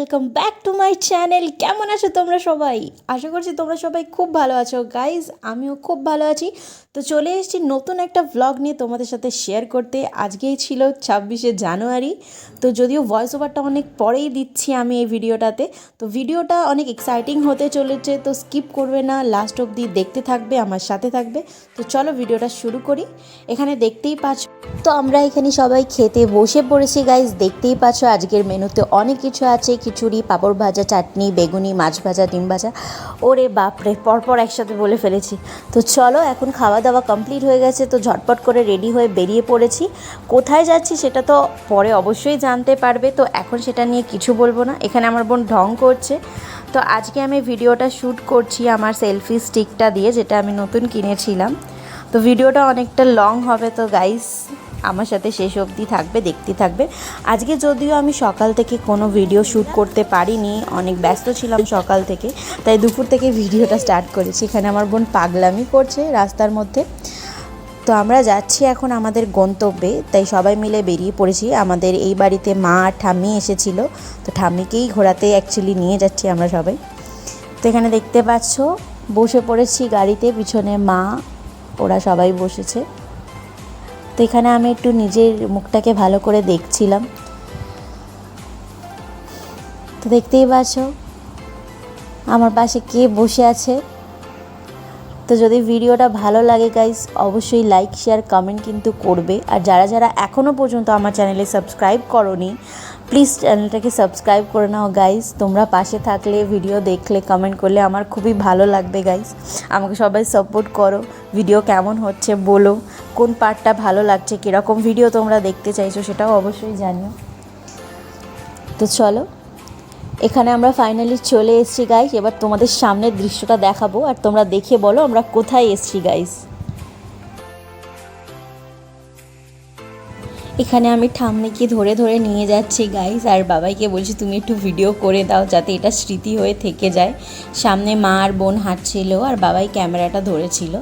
Welcome back to my channel. কেমন আছো তোমরা সবাই? আশা করছি তোমরা সবাই খুব ভালো আছো গাইজ, আমিও খুব ভালো আছি। তো চলে এসেছি নতুন একটা ভ্লগ নিয়ে তোমাদের সাথে শেয়ার করতে। আজকেই ছিল 26শে জানুয়ারি। তো যদিও ভয়েস ওভারটা অনেক পরেই দিচ্ছি আমি এই ভিডিওটাতে, তো ভিডিওটা অনেক এক্সাইটিং হতে চলেছে, তো স্কিপ করবে না, লাস্ট অবধি দেখতে থাকবে, আমার সাথে থাকবে। তো চলো ভিডিওটা শুরু করি। এখানে দেখতেই পাচ্ছ, তো আমরা এখানে সবাই খেতে বসে পড়েছি গাইজ। দেখতেই পাচ্ছ আজকের মেনুতে অনেক কিছু আছে, খিচুড়ি, পাঁপড় ভাজা, চাটনি, বেগুনি, মাছ ভাজা, ডিম ভাজা। ওরে বাপরে, পরপর একসাথে বলে ফেলেছি। তো চলো, এখন খাওয়া দাওয়া কমপ্লিট হয়ে গেছে, তো ঝটপট করে রেডি হয়ে বেরিয়ে পড়েছি। কোথায় যাচ্ছি সেটা তো পরে অবশ্যই জানতে পারবে, তো এখন সেটা নিয়ে কিছু বলবো না। এখানে আমার বোন ঢং করছে। তো আজকে আমি ভিডিওটা শ্যুট করছি আমার সেলফি স্টিকটা দিয়ে, যেটা আমি নতুন কিনেছিলাম। তো ভিডিওটা অনেকটা লং হবে, তো গাইস আমার সাথে শেষ অবধি থাকবে, দেখতে থাকবে। আজকে যদিও আমি সকাল থেকে কোনো ভিডিও শ্যুট করতে পারিনি, অনেক ব্যস্ত ছিলাম সকাল থেকে, তাই দুপুর থেকে ভিডিওটা স্টার্ট করেছি। এখানে আমার বোন পাগলামি করছে রাস্তার মধ্যে। তো আমরা যাচ্ছি এখন আমাদের গন্তব্যে, তাই সবাই মিলে বেরিয়ে পড়েছি। আমাদের এই বাড়িতে মা আর ঠাম্মি এসেছিল, তো ঠাম্মিকেই ঘোরাতে অ্যাকচুয়ালি নিয়ে যাচ্ছি আমরা সবাই। তো এখানে দেখতে পাচ্ছ বসে পড়েছি গাড়িতে, পিছনে মা, ওরা সবাই বসেছে। তো এখানে আমি একটু নিজের মুখটাকে ভালো করে দেখছিলাম। তো দেখতেই পাচ্ছ আমার পাশে কে বসে আছে। তো যদি ভিডিওটা ভালো লাগে গাইস, অবশ্যই লাইক, শেয়ার, কমেন্ট কিন্তু করবে। আর যারা যারা এখনও পর্যন্ত আমার চ্যানেলে সাবস্ক্রাইব করোনি, প্লিজ চ্যানেলটাকে সাবস্ক্রাইব করে নাও গাইস। তোমরা পাশে থাকলে, ভিডিও দেখলে, কমেন্ট করলে আমার খুবই ভালো লাগবে গাইস। আমাকে সবাই সাপোর্ট করো। ভিডিও কেমন হচ্ছে বলো, কোন পার্টটা ভালো লাগছে, কীরকম ভিডিও তোমরা দেখতে চাইছো সেটাও অবশ্যই জানিও। তো চলো, এখানে আমরা ফাইনালি চলে এসেছি গাইস। এবার তোমাদের সামনের দৃশ্যটা দেখাবো, আর তোমরা দেখে বলো আমরা কোথায় এসেছি গাইস। এখানে আমি ঠাম্মিকে ধরে ধরে নিয়ে যাচ্ছি গাইস, আর বাবাইকে বলছি তুমি একটু ভিডিও করে দাও, যাতে এটা স্মৃতি হয়ে থেকে যায়। সামনে মা আর বোন হাঁটছিল, আর বাবাই ক্যামেরাটা ধরেছিল।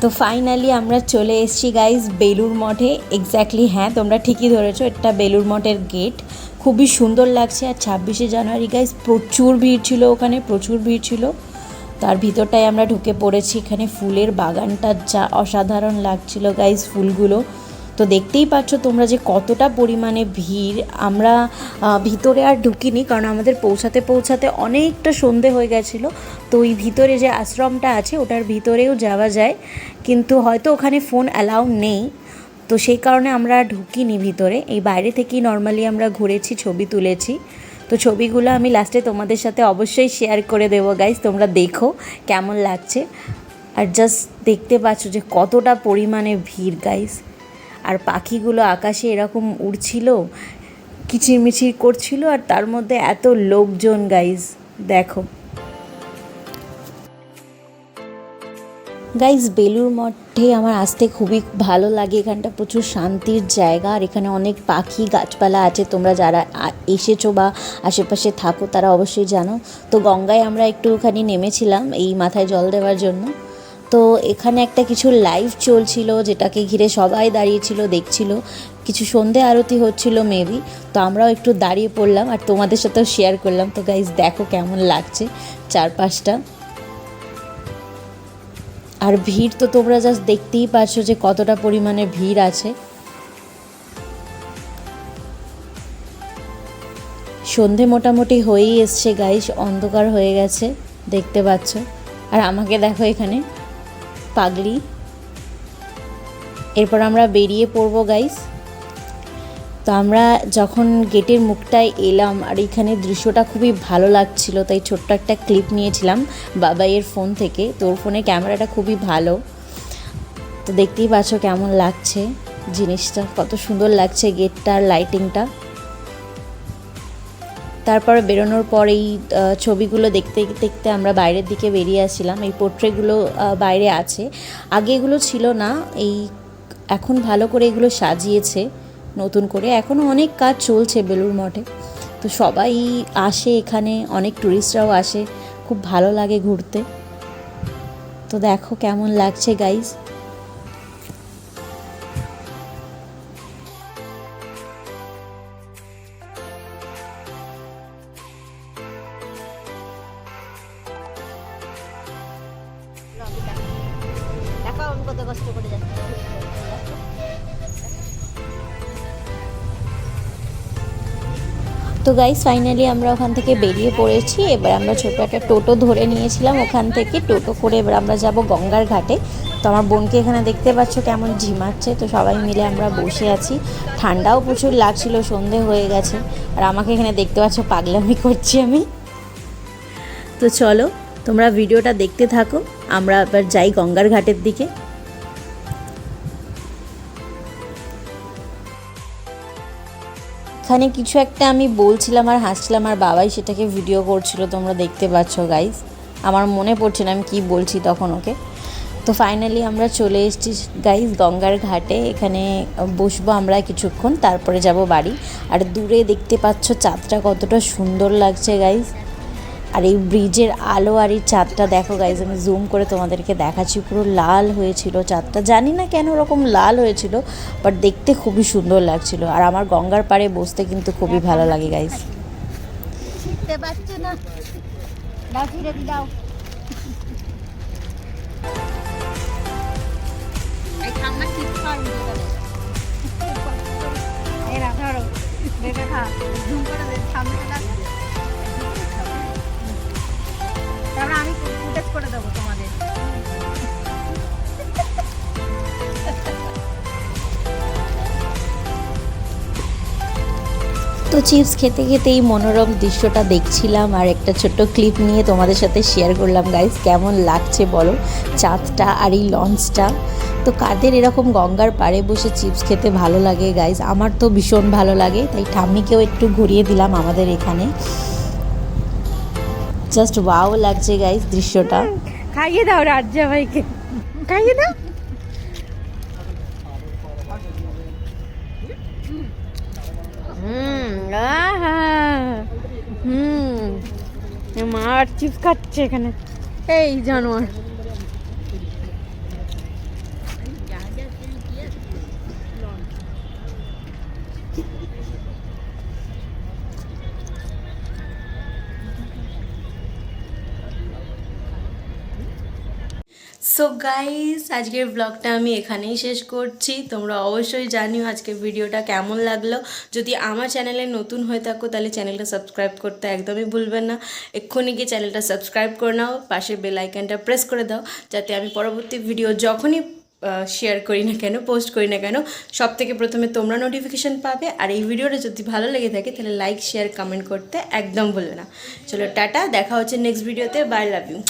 তো ফাইনালি আমরা চলে এসেছি গাইস বেলুড় মঠে। এক্স্যাক্টলি, হ্যাঁ তোমরা ঠিকই ধরেছো, এটা বেলুড় মঠের গেট। খুবই সুন্দর লাগছে। আর 26শে জানুয়ারি গাইস প্রচুর ভিড় ছিল, ওখানে প্রচুর ভিড় ছিল। তার ভিতরটায় আমরা ঢুকে পড়েছি। এখানে ফুলের বাগানটা যা অসাধারণ লাগছিল গাইস, ফুলগুলো তো দেখতেই পাচ্ছ তোমরা যে কতটা পরিমাণে ভিড়। আমরা ভিতরে আর ঢুকিনি, কারণ আমাদের পৌঁছাতে পৌঁছাতে অনেকটা সন্ধে হয়ে গেছিলো। তো ওই ভিতরে যে আশ্রমটা আছে ওটার ভিতরেও যাওয়া যায়, কিন্তু হয়তো ওখানে ফোন অ্যালাউ নেই, তো সেই কারণে আমরা ঢুকিনি ভিতরে। এই বাইরে থেকেই নর্মালি আমরা ঘুরেছি, ছবি তুলেছি। তো ছবিগুলো আমি লাস্টে তোমাদের সাথে অবশ্যই শেয়ার করে দেবো গাইস, তোমরা দেখো কেমন লাগছে। আর জাস্ট দেখতে পাচ্ছ যে কতটা পরিমাণে ভিড় গাইস। আর পাখিগুলো আকাশে এরকম উড়ছিল, কিচিরমিচির করছিল, আর তার মধ্যে এত লোকজন গাইস দেখো। গাইস বেলুড় মঠে আমার আসতে খুবই ভালো লাগে, এখানটা প্রচুর শান্তির জায়গা। আর এখানে অনেক পাখি গাছপালা আছে, তোমরা যারা এসেছো বা আশেপাশে থাকো তারা অবশ্যই জানো। তো গঙ্গায় আমরা একটুখানি নেমেছিলাম এই মাথায় জল দেওয়ার জন্য। তো এখানে একটা কিছু লাইভ চলছিল, যেটাকে ঘিরে সবাই দাঁড়িয়েছিল, দেখছিল। কিছু সন্ধে আরতি হচ্ছিল মেবি, তো আমরাও একটু দাঁড়িয়ে পড়লাম আর তোমাদের সাথেও শেয়ার করলাম। তো গাইস দেখো কেমন লাগছে চারপাশটা। আর ভিড় তো তোমরা জাস্ট দেখতেই পাচ্ছ যে কতটা পরিমাণে ভিড় আছে। সন্ধে মোটামুটি হয়েই এসছে গাইস, অন্ধকার হয়ে গেছে দেখতে পাচ্ছ। আর আমাকে দেখো এখানে পাগলি। এরপর আমরা বেরিয়ে পড়বো গাইস। তো আমরা যখন গেটের মুখটায় এলাম, আর এখানে দৃশ্যটা খুবই ভালো লাগছিল, তাই ছোট্ট একটা ক্লিপ নিয়েছিলাম বাবাইয়ের ফোন থেকে। তোর ফোনে ক্যামেরাটা খুবই ভালো, তো দেখতেই পাচ্ছ কেমন লাগছে জিনিসটা, কত সুন্দর লাগছে গেটটার লাইটিংটা। তারপর বেরোনোর পর এই ছবিগুলো দেখতে দেখতে আমরা বাইরের দিকে বেরিয়ে আসছিলাম। এই পোর্ট্রেটগুলো বাইরে আছে, আগে এগুলো ছিল না, এই এখন ভালো করে এগুলো সাজিয়েছে নতুন করে। এখনও অনেক কাজ চলছে বেলুড় মঠে, তো সবাই আসে এখানে, অনেক টুরিস্টরাও আসে, খুব ভালো লাগে ঘুরতে। তো দেখো কেমন লাগছে গাইস। কত কষ্ট করে যাচ্ছে। তো গাইস ফাইনালি আমরা ওখান থেকে বেরিয়ে পড়েছি। এবার আমরা ছোটো একটা টোটো ধরে নিয়েছিলাম, ওখান থেকে টোটো করে এবার আমরা যাব গঙ্গার ঘাটে। তো আমার বোনকে এখানে দেখতে পাচ্ছ কেমন ঝিমাচ্ছে। তো সবাই মিলে আমরা বসে আছি, ঠান্ডাও প্রচুর লাগছিল, সন্ধে হয়ে গেছে। আর আমাকে এখানে দেখতে পাচ্ছ পাগলামি করছি আমি। তো চলো তোমরা ভিডিওটা দেখতে থাকো, আমরা এবার যাই গঙ্গার ঘাটের দিকে। এখানে কিছু একটা আমি বলছিলাম আর হাসছিলাম, আর বাবাই সেটাকে ভিডিও করছিল, তোমরা দেখতে পাচ্ছ গাইস। আমার মনে পড়ছে না আমি কি বলছি তখন ওকে। তো ফাইনালি আমরা চলে এসেছি গাইস গঙ্গার ঘাটে। এখানে বসবো আমরা কিছুক্ষণ, তারপরে যাব বাড়ি। আর দূরে দেখতে পাচ্ছ চাঁদটা কতটা সুন্দর লাগছে গাইস। আর এই ব্রিজের আলো আর এই চাঁদটা দেখো গাইজ, আমি জুম করে তোমাদেরকে দেখাচ্ছি, পুরো লাল হয়েছিল চাঁদটা। জানি না কেন ওরকম লাল হয়েছিল, বাট দেখতে খুবই সুন্দর লাগছিল। আর আমার গঙ্গার পাড়ে বসতে কিন্তু খুবই ভালো লাগে গাইজ। শিখতে পারছো না, দাও ফিরে দাও। এই ঠাম্মা ঠিক কর ভিডিওটা। এরা ধরো বেবে খা, জুম করে দে সামনে লাগা। তারপরে আমি ফুটেজ করে দেবো তোমাদের। তো চিপস খেতে খেতে এই মনোরম দৃশ্যটা দেখছিলাম, আর একটা ছোট্ট ক্লিপ নিয়ে তোমাদের সাথে শেয়ার করলাম গাইজ। কেমন লাগছে বলো চাঁদটা আর এই লঞ্চটা। তো কাদের এরকম গঙ্গার পাড়ে বসে চিপস খেতে ভালো লাগে গাইজ? আমার তো ভীষণ ভালো লাগে, তাই ঠাম্মিকেও একটু ঘুরিয়ে দিলাম আমাদের এখানে। জাস্ট ওয়াও লাগছে গাইজ দৃশ্যটা। খাইয়ে দাও রাজ্জা ভাইকে, খাইয়ে দাও। মা আর চিপস খাচ্ছে এখানে, এই জানোয়ার। সো গাইস আজকের ব্লগটা আমি এখানেই শেষ করছি। তোমরা অবশ্যই জানিও আজকের ভিডিওটা কেমন লাগলো। যদি আমার চ্যানেলে নতুন হয়ে থাকো তাহলে চ্যানেলটা সাবস্ক্রাইব করতে একদমই ভুলবেন না। এক্ষুনি গিয়ে চ্যানেলটা সাবস্ক্রাইব করে নাও, পাশে বেল আইকনটা প্রেস করে দাও, যাতে আমি পরবর্তী ভিডিও যখনই শেয়ার করি না কেন, পোস্ট করি না কেন, সব থেকে প্রথমে তোমরা নোটিফিকেশান পাবে। আর এই ভিডিওটা যদি ভালো লেগে থাকে তাহলে লাইক শেয়ার কমেন্ট করতে একদম ভুলবে না। চলো টাটা, দেখা হচ্ছে নেক্সট ভিডিওতে। Bye, love you.